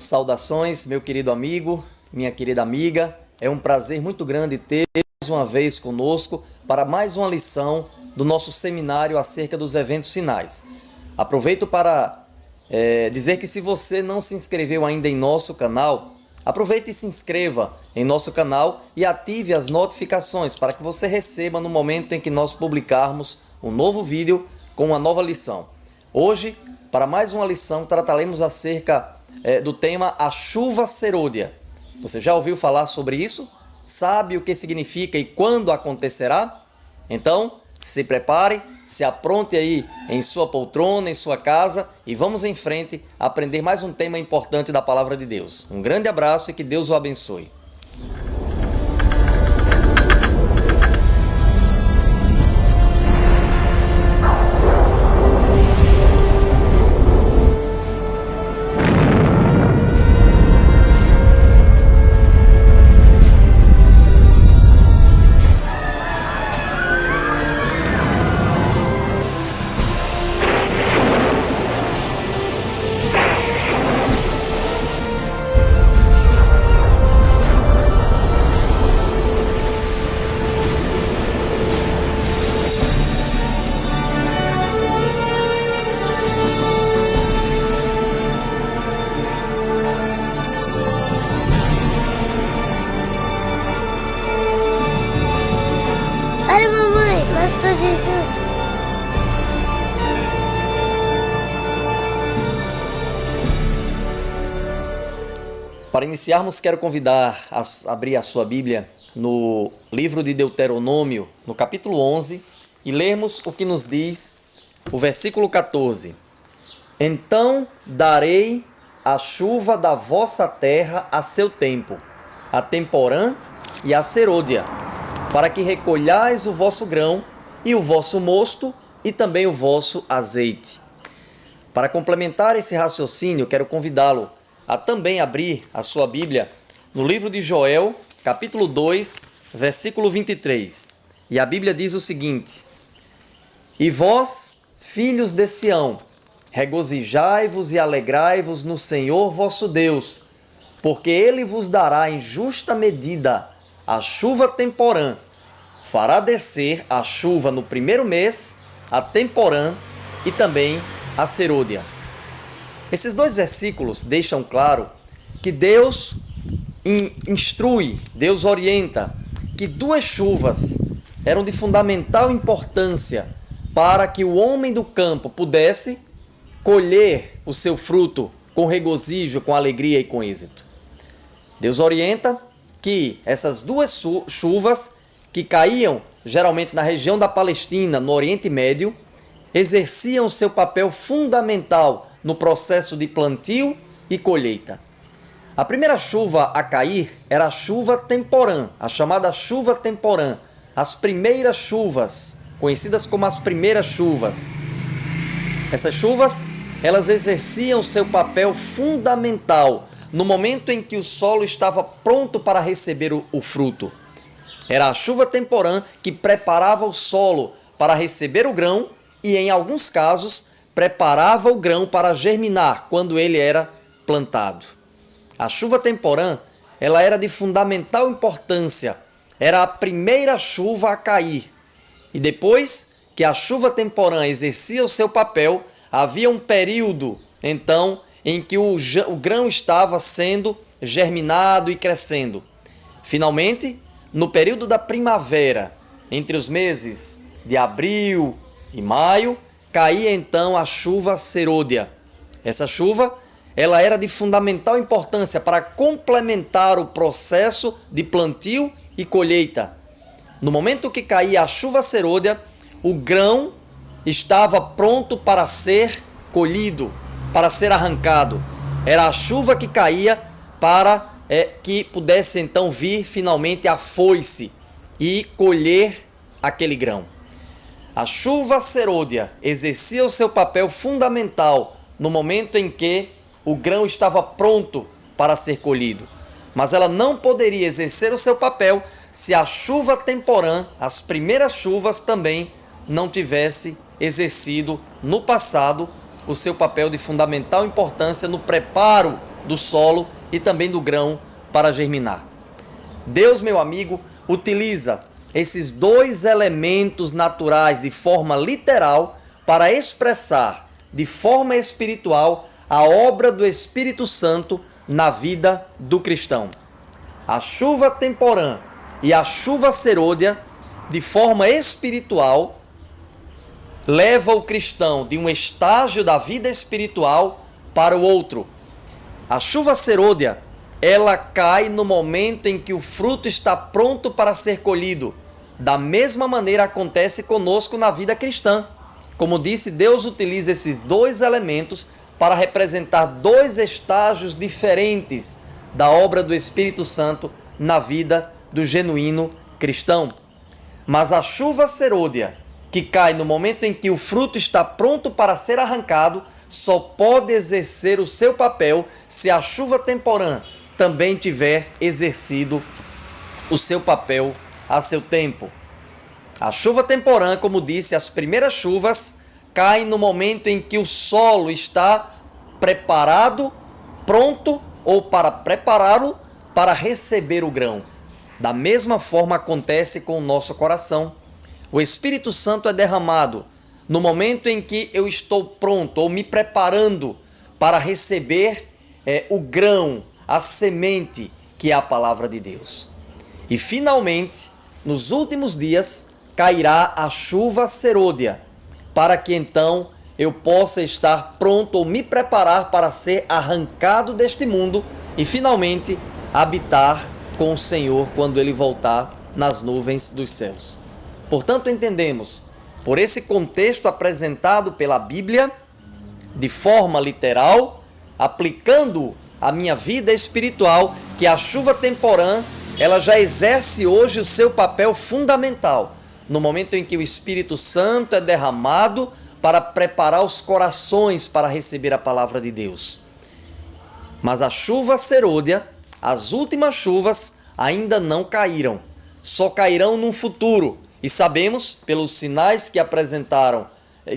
Saudações, meu querido amigo, minha querida amiga. É um prazer muito grande ter mais uma vez conosco para mais uma lição do nosso seminário acerca dos eventos finais. Aproveito para dizer que se você não se inscreveu ainda em nosso canal, aproveite e se inscreva em nosso canal e ative as notificações para que você receba no momento em que nós publicarmos um novo vídeo com uma nova lição. Hoje, para mais uma lição, trataremos acerca do tema A Chuva Serôdia. Você já ouviu falar sobre isso? Sabe o que significa e quando acontecerá? Então, se prepare, se apronte aí em sua poltrona, em sua casa e vamos em frente a aprender mais um tema importante da Palavra de Deus. Um grande abraço e que Deus o abençoe. Olha, mamãe, Pastor Jesus. Para iniciarmos, quero convidar a abrir a sua Bíblia no livro de Deuteronômio, no capítulo 11, e lermos o que nos diz o versículo 14. Então darei a chuva da vossa terra a seu tempo, a temporã e a serôdia, para que recolhais o vosso grão e o vosso mosto e também o vosso azeite. Para complementar esse raciocínio, quero convidá-lo a também abrir a sua Bíblia no livro de Joel, capítulo 2, versículo 23. E a Bíblia diz o seguinte: E vós, filhos de Sião, regozijai-vos e alegrai-vos no Senhor vosso Deus, porque Ele vos dará em justa medida a chuva temporã, fará descer a chuva no primeiro mês, a temporã e também a serôdia. Esses dois versículos deixam claro que Deus instrui, Deus orienta que duas chuvas eram de fundamental importância para que o homem do campo pudesse colher o seu fruto com regozijo, com alegria e com êxito. Deus orienta que essas duas chuvas que caíam geralmente na região da Palestina, no Oriente Médio, exerciam seu papel fundamental no processo de plantio e colheita. A primeira chuva a cair era a chuva temporã, a chamada chuva temporã, as primeiras chuvas, conhecidas como as primeiras chuvas. Essas chuvas, elas exerciam seu papel fundamental no momento em que o solo estava pronto para receber o fruto. Era a chuva temporã que preparava o solo para receber o grão e, em alguns casos, preparava o grão para germinar quando ele era plantado. A chuva temporã, ela era de fundamental importância. Era a primeira chuva a cair. E depois que a chuva temporã exercia o seu papel, havia um período, então, em que o grão estava sendo germinado e crescendo. Finalmente, no período da primavera, entre os meses de abril e maio, caía então a chuva serôdia. Essa chuva, ela era de fundamental importância para complementar o processo de plantio e colheita. No momento que caía a chuva serôdia, o grão estava pronto para ser colhido, para ser arrancado. Era a chuva que caía para que pudesse então vir finalmente a foice e colher aquele grão. A chuva serôdia exercia o seu papel fundamental no momento em que o grão estava pronto para ser colhido. Mas ela não poderia exercer o seu papel se a chuva temporã, as primeiras chuvas, também não tivesse exercido no passado o seu papel de fundamental importância no preparo do solo e também do grão para germinar. Deus, meu amigo, utiliza esses dois elementos naturais de forma literal para expressar de forma espiritual a obra do Espírito Santo na vida do cristão. A chuva temporã e a chuva serôdia, de forma espiritual, leva o cristão de um estágio da vida espiritual para o outro. A chuva serôdia, ela cai no momento em que o fruto está pronto para ser colhido. Da mesma maneira acontece conosco na vida cristã. Como disse, Deus utiliza esses dois elementos para representar dois estágios diferentes da obra do Espírito Santo na vida do genuíno cristão. Mas a chuva serôdia, que cai no momento em que o fruto está pronto para ser arrancado, só pode exercer o seu papel se a chuva temporã também tiver exercido o seu papel a seu tempo. A chuva temporã, como disse, as primeiras chuvas caem no momento em que o solo está preparado, pronto ou para prepará-lo para receber o grão. Da mesma forma acontece com o nosso coração. O Espírito Santo é derramado no momento em que eu estou pronto ou me preparando para receber o grão, a semente que é a palavra de Deus. E finalmente, nos últimos dias, cairá a chuva serôdia, para que então eu possa estar pronto ou me preparar para ser arrancado deste mundo e finalmente habitar com o Senhor quando Ele voltar nas nuvens dos céus. Portanto, entendemos, por esse contexto apresentado pela Bíblia, de forma literal, aplicando a minha vida espiritual, que a chuva temporã, ela já exerce hoje o seu papel fundamental, no momento em que o Espírito Santo é derramado para preparar os corações para receber a palavra de Deus. Mas a chuva serôdia, as últimas chuvas, ainda não caíram, só cairão no futuro. E sabemos, pelos sinais que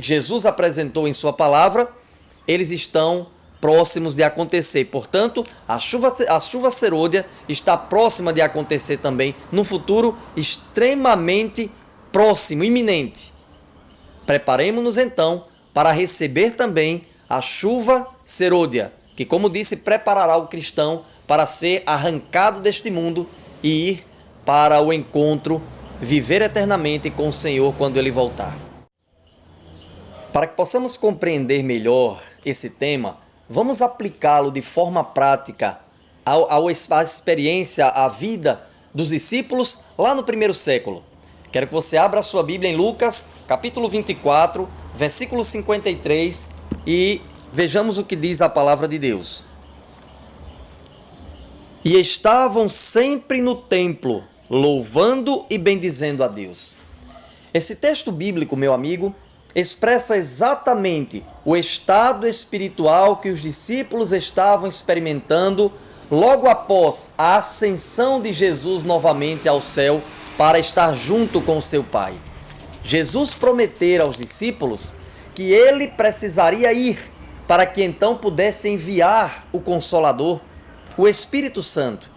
Jesus apresentou em sua palavra, eles estão próximos de acontecer. Portanto, a chuva serôdia está próxima de acontecer também no futuro extremamente próximo, iminente. Preparemos-nos então para receber também a chuva serôdia, que, como disse, preparará o cristão para ser arrancado deste mundo e ir para o encontro, viver eternamente com o Senhor quando Ele voltar. Para que possamos compreender melhor esse tema, vamos aplicá-lo de forma prática à experiência, à vida dos discípulos lá no primeiro século. Quero que você abra a sua Bíblia em Lucas, capítulo 24, versículo 53, e vejamos o que diz a palavra de Deus. E estavam sempre no templo, louvando e bendizendo a Deus. Esse texto bíblico, meu amigo, expressa exatamente o estado espiritual que os discípulos estavam experimentando logo após a ascensão de Jesus novamente ao céu para estar junto com seu Pai. Jesus prometera aos discípulos que ele precisaria ir para que então pudesse enviar o Consolador, o Espírito Santo.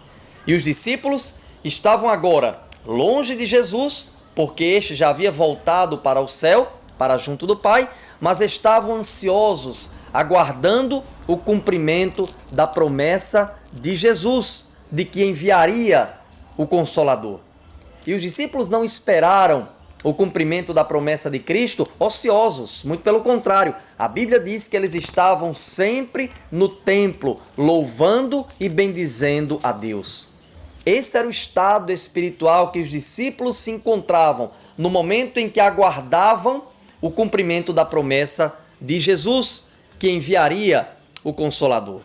E os discípulos estavam agora longe de Jesus, porque este já havia voltado para o céu, para junto do Pai, mas estavam ansiosos, aguardando o cumprimento da promessa de Jesus, de que enviaria o Consolador. E os discípulos não esperaram o cumprimento da promessa de Cristo ociosos, muito pelo contrário. A Bíblia diz que eles estavam sempre no templo, louvando e bendizendo a Deus. Esse era o estado espiritual que os discípulos se encontravam no momento em que aguardavam o cumprimento da promessa de Jesus, que enviaria o Consolador.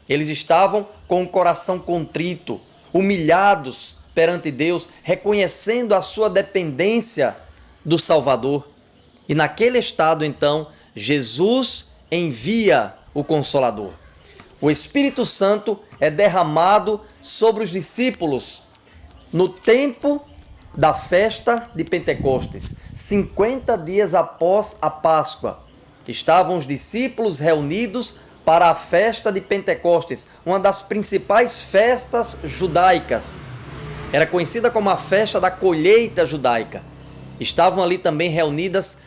Eles estavam com o coração contrito, humilhados perante Deus, reconhecendo a sua dependência do Salvador. E naquele estado, então, Jesus envia o Consolador. O Espírito Santo é derramado sobre os discípulos no tempo da festa de Pentecostes, 50 dias após a Páscoa. Estavam os discípulos reunidos para a festa de Pentecostes, uma das principais festas judaicas. Era conhecida como a festa da colheita judaica. Estavam ali também reunidas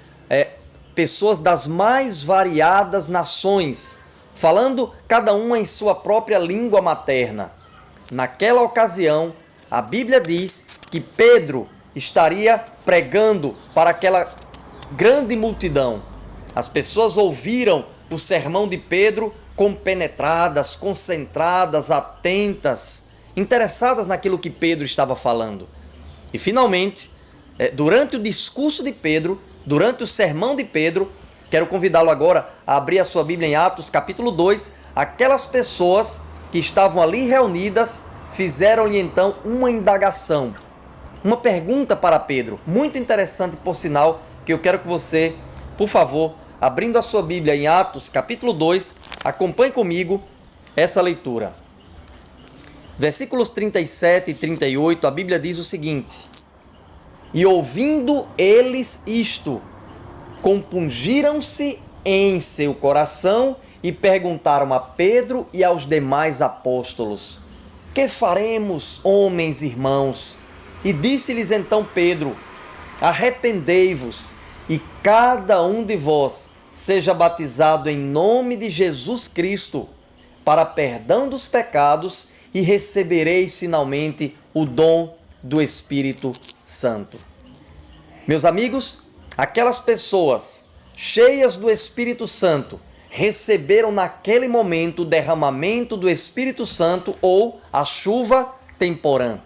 pessoas das mais variadas nações, falando cada uma em sua própria língua materna. Naquela ocasião, a Bíblia diz que Pedro estaria pregando para aquela grande multidão. As pessoas ouviram o sermão de Pedro compenetradas, concentradas, atentas, interessadas naquilo que Pedro estava falando. E finalmente, durante o discurso de Pedro, durante o sermão de Pedro, quero convidá-lo agora a abrir a sua Bíblia em Atos capítulo 2, aquelas pessoas que estavam ali reunidas fizeram-lhe então uma indagação, uma pergunta para Pedro, muito interessante por sinal, que eu quero que você, por favor, abrindo a sua Bíblia em Atos capítulo 2, acompanhe comigo essa leitura. Versículos 37 e 38, a Bíblia diz o seguinte: E ouvindo eles isto, compungiram-se em seu coração e perguntaram a Pedro e aos demais apóstolos: Que faremos, homens irmãos? E disse-lhes então Pedro: Arrependei-vos, e cada um de vós seja batizado em nome de Jesus Cristo, para perdão dos pecados, e recebereis finalmente o dom do Espírito Santo. Meus amigos, aquelas pessoas cheias do Espírito Santo receberam naquele momento o derramamento do Espírito Santo, ou a chuva temporã.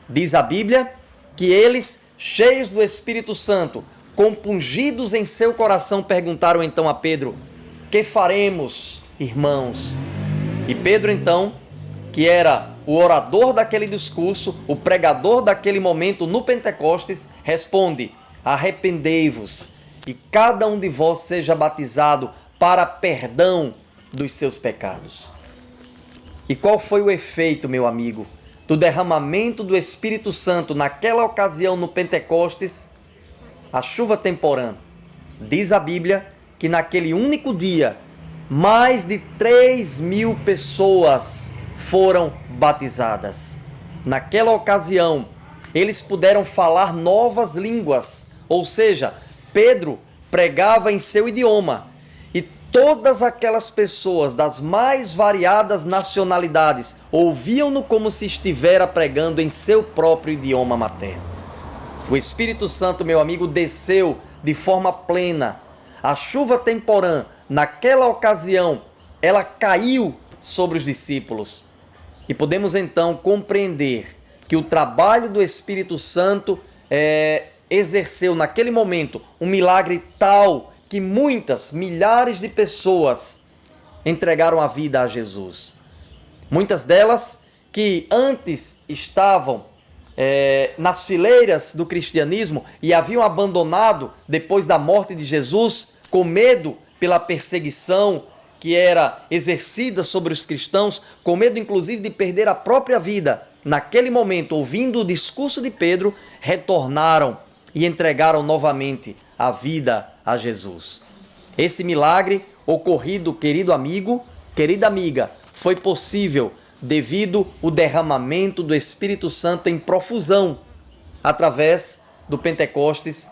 Diz a Bíblia que eles, cheios do Espírito Santo, compungidos em seu coração, perguntaram então a Pedro: Que faremos, irmãos? E Pedro então, que era o orador daquele discurso, o pregador daquele momento no Pentecostes, responde: Arrependei-vos, e cada um de vós seja batizado para perdão dos seus pecados. E qual foi o efeito, meu amigo, do derramamento do Espírito Santo naquela ocasião no Pentecostes? A chuva temporã. Diz a Bíblia que naquele único dia, mais de 3.000 pessoas foram batizadas. Naquela ocasião, eles puderam falar novas línguas, ou seja, Pedro pregava em seu idioma, e todas aquelas pessoas das mais variadas nacionalidades ouviam-no como se estivera pregando em seu próprio idioma materno. O Espírito Santo, meu amigo, desceu de forma plena. A chuva temporã, naquela ocasião, ela caiu sobre os discípulos. E podemos então compreender que o trabalho do Espírito Santo exerceu naquele momento um milagre tal que muitas, milhares de pessoas entregaram a vida a Jesus. Muitas delas que antes estavam nas fileiras do cristianismo e haviam abandonado depois da morte de Jesus, com medo pela perseguição que era exercida sobre os cristãos, com medo inclusive de perder a própria vida. Naquele momento, ouvindo o discurso de Pedro, retornaram e entregaram novamente a vida a Jesus. Esse milagre ocorrido, querido amigo, querida amiga, foi possível devido ao derramamento do Espírito Santo em profusão, através do Pentecostes,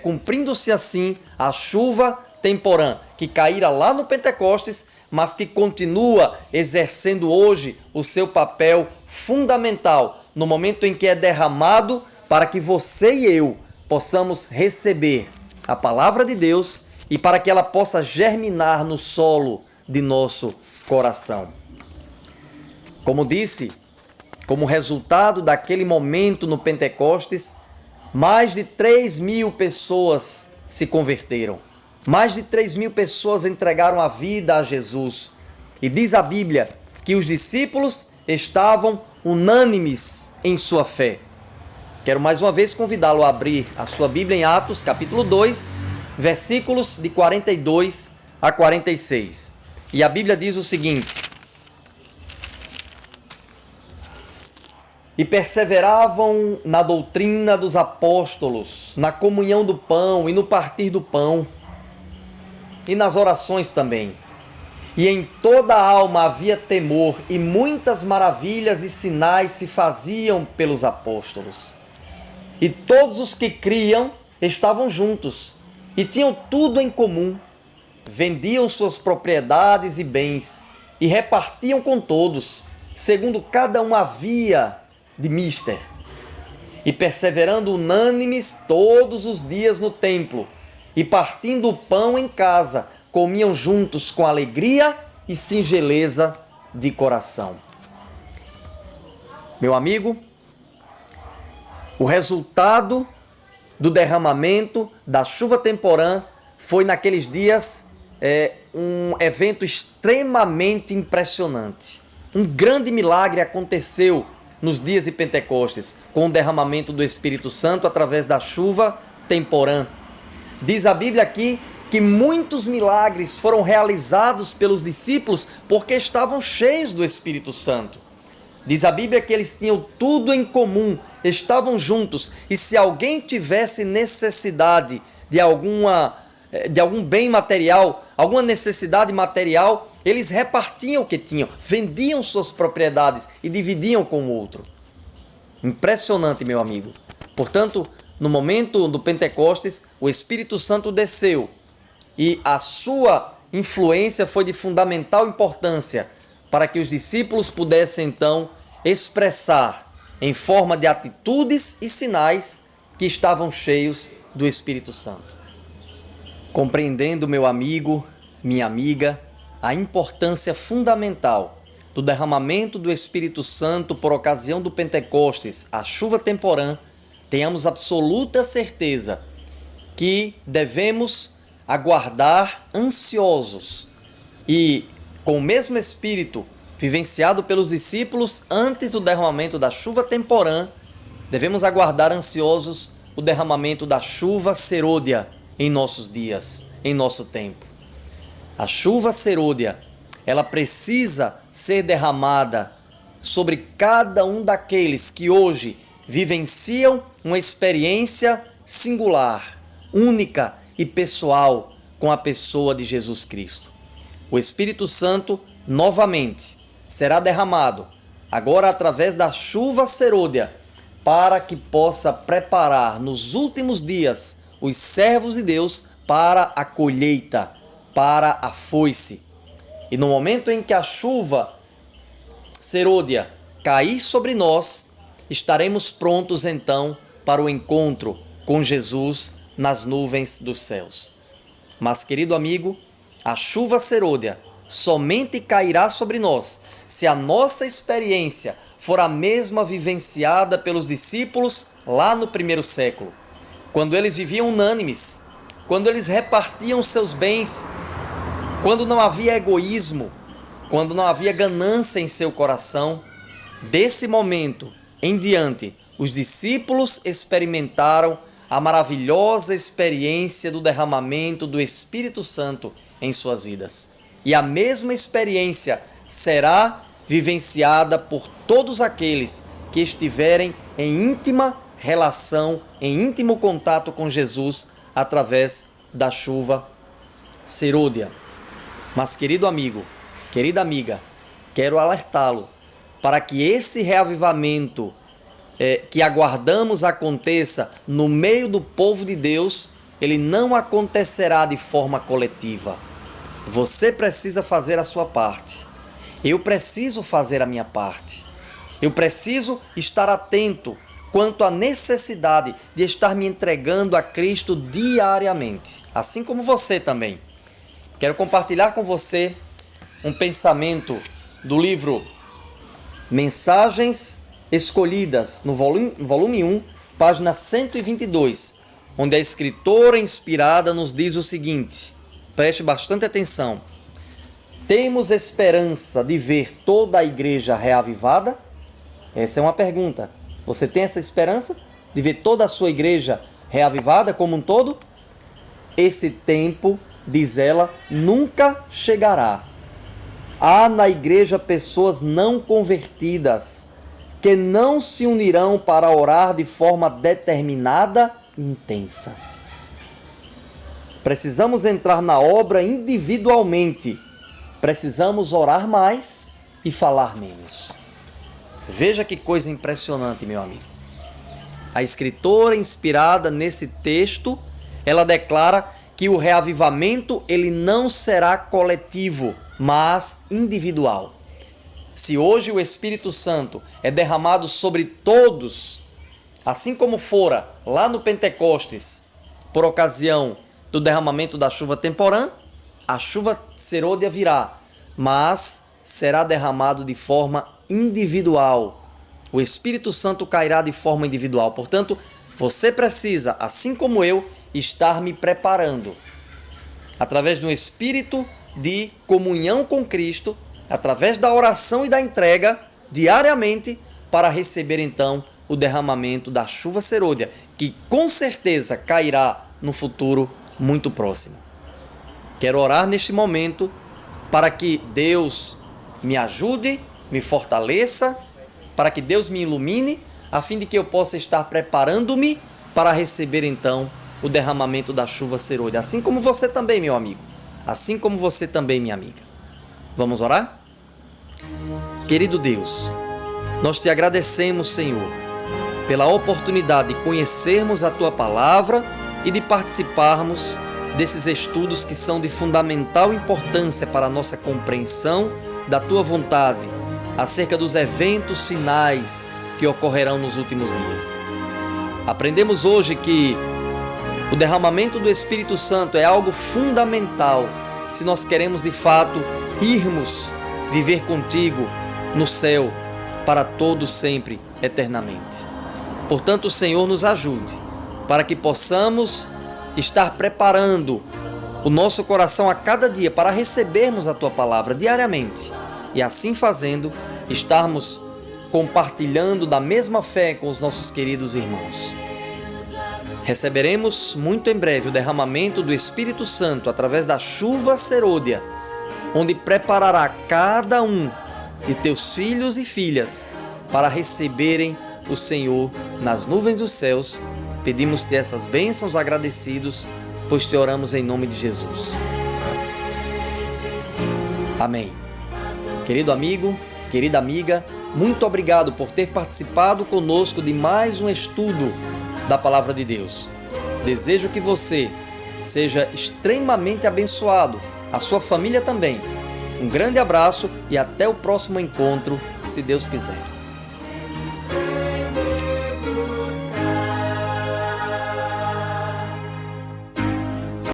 cumprindo-se assim a chuva temporã, que caíra lá no Pentecostes, mas que continua exercendo hoje o seu papel fundamental, no momento em que é derramado, para que você e eu possamos receber a palavra de Deus e para que ela possa germinar no solo de nosso coração. Como disse, como resultado daquele momento no Pentecostes, mais de 3.000 pessoas se converteram. Mais de 3.000 pessoas entregaram a vida a Jesus. E diz a Bíblia que os discípulos estavam unânimes em sua fé. Quero mais uma vez convidá-lo a abrir a sua Bíblia em Atos, capítulo 2, versículos de 42 a 46. E a Bíblia diz o seguinte: E perseveravam na doutrina dos apóstolos, na comunhão do pão e no partir do pão, e nas orações também. E em toda a alma havia temor, e muitas maravilhas e sinais se faziam pelos apóstolos. E todos os que criam estavam juntos, e tinham tudo em comum. Vendiam suas propriedades e bens, e repartiam com todos, segundo cada um havia de mister. E perseverando unânimes todos os dias no templo, e partindo o pão em casa, comiam juntos com alegria e singeleza de coração. Meu amigo, o resultado do derramamento da chuva temporã foi naqueles dias um evento extremamente impressionante. Um grande milagre aconteceu nos dias de Pentecostes, com o derramamento do Espírito Santo através da chuva temporã. Diz a Bíblia aqui que muitos milagres foram realizados pelos discípulos porque estavam cheios do Espírito Santo. Diz a Bíblia que eles tinham tudo em comum, estavam juntos, e se alguém tivesse necessidade de algum bem material, alguma necessidade material, eles repartiam o que tinham, vendiam suas propriedades e dividiam com o outro. Impressionante, meu amigo. Portanto, no momento do Pentecostes, o Espírito Santo desceu e a sua influência foi de fundamental importância para que os discípulos pudessem então expressar em forma de atitudes e sinais que estavam cheios do Espírito Santo. Compreendendo, meu amigo, minha amiga, a importância fundamental do derramamento do Espírito Santo por ocasião do Pentecostes, a chuva temporã, tenhamos absoluta certeza que devemos aguardar ansiosos e, com o mesmo Espírito vivenciado pelos discípulos antes do derramamento da chuva temporã, devemos aguardar ansiosos o derramamento da chuva serôdia em nossos dias, em nosso tempo. A chuva serôdia, ela precisa ser derramada sobre cada um daqueles que hoje vivenciam uma experiência singular, única e pessoal com a pessoa de Jesus Cristo. O Espírito Santo, novamente, será derramado, agora através da chuva serôdia, para que possa preparar nos últimos dias os servos de Deus para a colheita, para a foice. E no momento em que a chuva serôdia cair sobre nós, estaremos prontos então para o encontro com Jesus nas nuvens dos céus. Mas, querido amigo, a chuva serôdia somente cairá sobre nós se a nossa experiência for a mesma vivenciada pelos discípulos lá no primeiro século, quando eles viviam unânimes, quando eles repartiam seus bens, quando não havia egoísmo, quando não havia ganância em seu coração. Desse momento em diante, os discípulos experimentaram a maravilhosa experiência do derramamento do Espírito Santo em suas vidas. E a mesma experiência será vivenciada por todos aqueles que estiverem em íntima relação, em íntimo contato com Jesus através da chuva serôdia. Mas, querido amigo, querida amiga, quero alertá-lo para que esse reavivamento que aguardamos aconteça no meio do povo de Deus, ele não acontecerá de forma coletiva. Você precisa fazer a sua parte. Eu preciso fazer a minha parte. Eu preciso estar atento quanto à necessidade de estar me entregando a Cristo diariamente, assim como você também. Quero compartilhar com você um pensamento do livro Mensagens Escolhidas, no volume 1, página 122, onde a escritora inspirada nos diz o seguinte, preste bastante atenção: temos esperança de ver toda a igreja reavivada? Essa é uma pergunta. Você tem essa esperança de ver toda a sua igreja reavivada como um todo? Esse tempo, diz ela, nunca chegará. Há na igreja pessoas não convertidas que não se unirão para orar de forma determinada e intensa. Precisamos entrar na obra individualmente precisamos orar mais e falar menos. Veja que coisa impressionante, meu amigo. A escritora inspirada nesse texto, ela declara que o reavivamento ele não será coletivo, mas individual. Se hoje o Espírito Santo é derramado sobre todos, assim como fora lá no Pentecostes, por ocasião do derramamento da chuva temporã, a chuva serôdia virá, mas será derramado de forma individual. O Espírito Santo cairá de forma individual. Portanto, você precisa, assim como eu, estar me preparando através de um espírito de comunhão com Cristo, através da oração e da entrega diariamente, para receber então o derramamento da chuva serôdia, que com certeza cairá no futuro muito próximo. Quero orar neste momento para que Deus me ajude, me fortaleça, para que Deus me ilumine, a fim de que eu possa estar preparando-me para receber então o derramamento da chuva serôdia. Assim como você também, meu amigo. Assim como você também, minha amiga. Vamos orar? Querido Deus, nós te agradecemos, Senhor, pela oportunidade de conhecermos a Tua Palavra e de participarmos desses estudos que são de fundamental importância para a nossa compreensão da Tua vontade acerca dos eventos finais que ocorrerão nos últimos dias. Aprendemos hoje que o derramamento do Espírito Santo é algo fundamental se nós queremos de fato irmos viver contigo no céu para todos sempre, eternamente. Portanto, o Senhor nos ajude para que possamos estar preparando o nosso coração a cada dia para recebermos a Tua Palavra diariamente e assim fazendo, estarmos compartilhando da mesma fé com os nossos queridos irmãos. Receberemos muito em breve o derramamento do Espírito Santo através da chuva serôdia, onde preparará cada um de teus filhos e filhas para receberem o Senhor nas nuvens dos céus. Pedimos-te essas bênçãos agradecidos, pois te oramos em nome de Jesus. Amém. Querido amigo, querida amiga, muito obrigado por ter participado conosco de mais um estudo da Palavra de Deus. Desejo que você seja extremamente abençoado, a sua família também. Um grande abraço e até o próximo encontro, se Deus quiser.